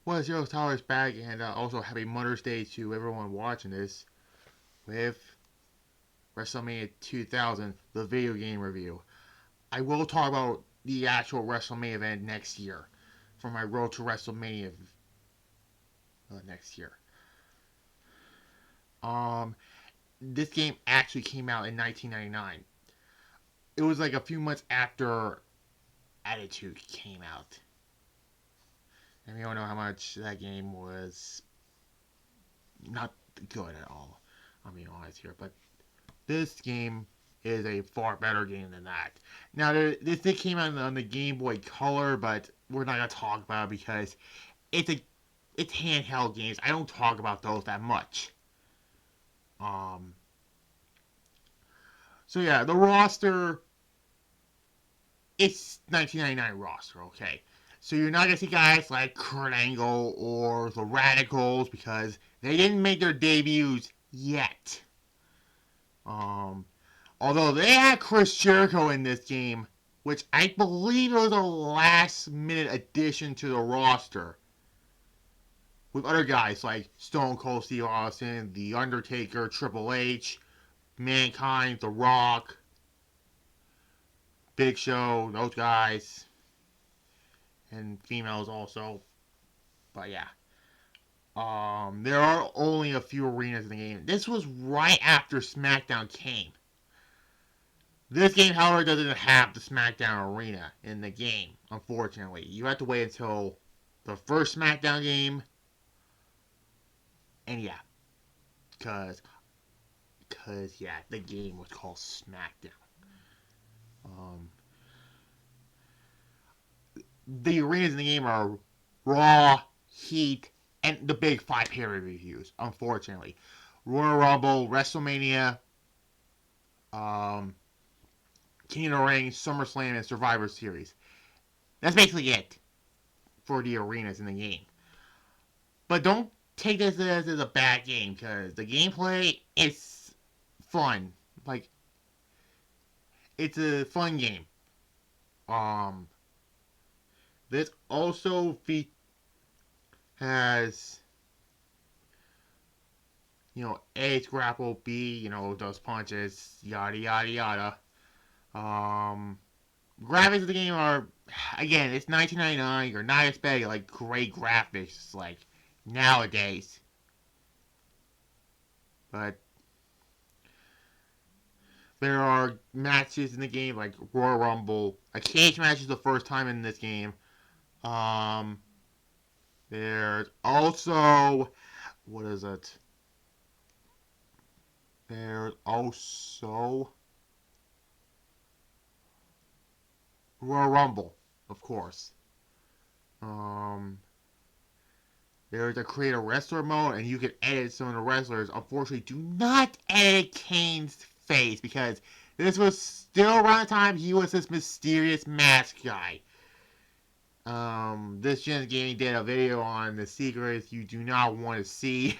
Well, Zero Tower is back, and also happy Mother's Day to everyone watching this with WrestleMania 2000, the video game review. I will talk about the actual WrestleMania event next year for my Road to WrestleMania next year. Um, this game actually came out in 1999. It was like a few months after Attitude came out. And we all know how much that game was not good at all. I'm being honest here, but this game is a far better game than that. Now, this thing came out on the Game Boy Color, but we're not gonna talk about it because it's a it's handheld games. I don't talk about those that much. Um. So yeah, the roster. It's 1999 roster, okay. So you're not gonna see guys like Kurt Angle or the Radicals because they didn't make their debuts yet. Um, Although they had Chris Jericho in this game, which I believe was a last minute addition to the roster. With other guys like Stone Cold Steve Austin, The Undertaker, Triple H, Mankind, The Rock, Big Show, those guys. And females also. But yeah. There are only a few arenas in the game. This was right after SmackDown came. This game, however, doesn't have the SmackDown arena in the game, unfortunately. You have to wait until the first SmackDown game. And yeah, because yeah, the game was called SmackDown. Um, the arenas in the game are Raw, Heat, and the big five pay-per-views, unfortunately. Royal Rumble, WrestleMania, um, King of the Ring, SummerSlam, and Survivor Series. That's basically it for the arenas in the game. But don't take this as a bad game, because the gameplay is fun. Like, it's a fun game. Um, this also has, A, grapple, B, does punches, yada, yada, yada. Graphics of the game are, again, it's 1999. You're not expecting, like, great graphics, like, nowadays. But there are matches in the game, like Royal Rumble. A cage match is the first time in this game. Um, there's also, what is it? There's also Royal Rumble, of course. Um, there's a create a wrestler mode, and you can edit some of the wrestlers. Unfortunately, do not edit Kane's face because this was still around the time he was this mysterious mask guy. This Gen Gaming did a video on the secrets you do not want to see,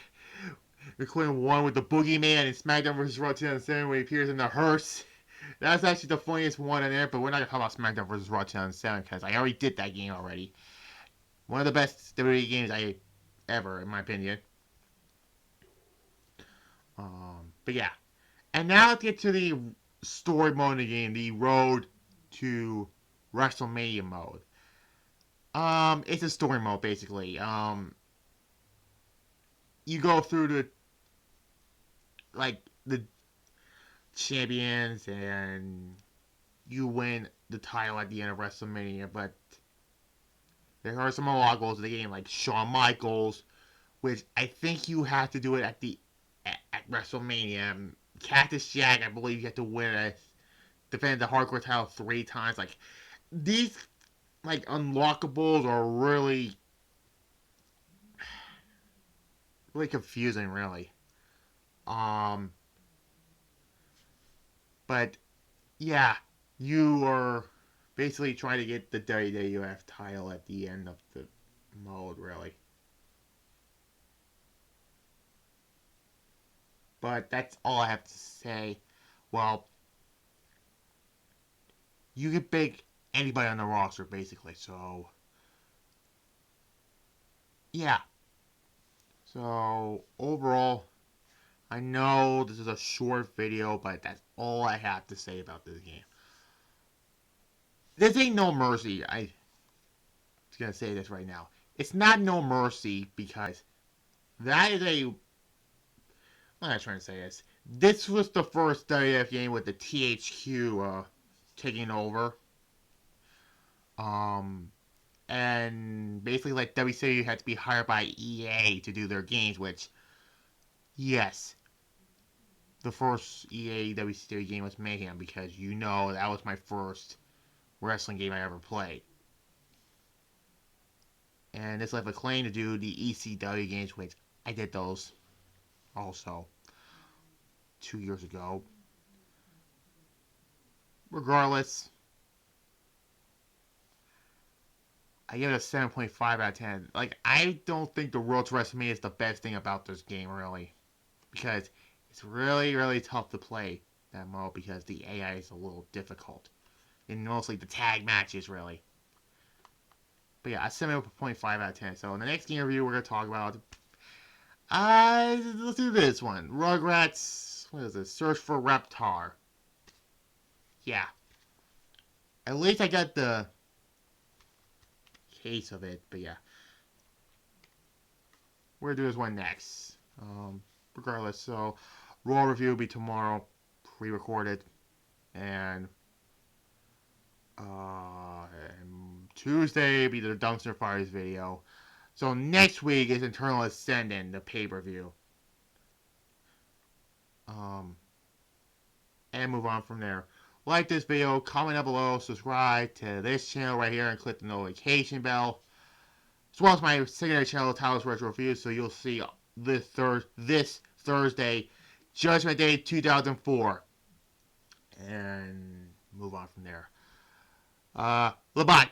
including one with the Boogeyman and SmackDown vs. Raw 2007 where he appears in the hearse. That's actually the funniest one in there, but we're not gonna talk about SmackDown vs. Raw 2007 because I already did that game already. One of the best WWE games I ever, in my opinion. But yeah, and now let's get to the story mode of the game, the Road to WrestleMania mode. It's a story mode basically. You go through the champions and you win the title at the end of WrestleMania, but there are some unlockables in the game like Shawn Michaels, which I think you have to do it at WrestleMania. Cactus Jack, I believe you have to win it, defend the hardcore title 3 times. Like these unlockables are really confusing, really. Um, but yeah, you are basically trying to get the WWF title at the end of the mode, really. But that's all I have to say. Well, you can pick anybody on the roster, basically. So, yeah. So, overall, I know this is a short video, but that's all I have to say about this game. This ain't No Mercy. I'm gonna say this right now. It's not No Mercy because that is a. I'm not trying to say this. This was the first WWF game with the THQ taking over. Um, and basically, like WCW had to be hired by EA to do their games, which, yes, the first EA WCW game was Mayhem because that was my first wrestling game I ever played. And it's like a claim to do the ECW games, which I did those also 2 years ago. Regardless, I give it a 7.5 out of 10. Like, I don't think the World to WrestleMania is the best thing about this game, really. Because it's really, really tough to play that mode because the AI is a little difficult. And mostly the tag matches, really. But yeah, a 7.5 out of 10. So in the next game review, we're going to talk about... let's do this one. Rugrats... What is this? Search for Reptar. Yeah. At least I got the case of it, but yeah. We're going to do this one next. Regardless, so Raw review will be tomorrow, pre-recorded, and Tuesday will be the Dumpster Fires video. So next week is Internal Ascendant, the pay-per-view. And move on from there. Like this video, comment down below, subscribe to this channel right here, and click the notification bell. As well as my secondary channel, Tyler's Retro Reviews, so you'll see this Thursday, Judgment Day 2004. And move on from there. Bye.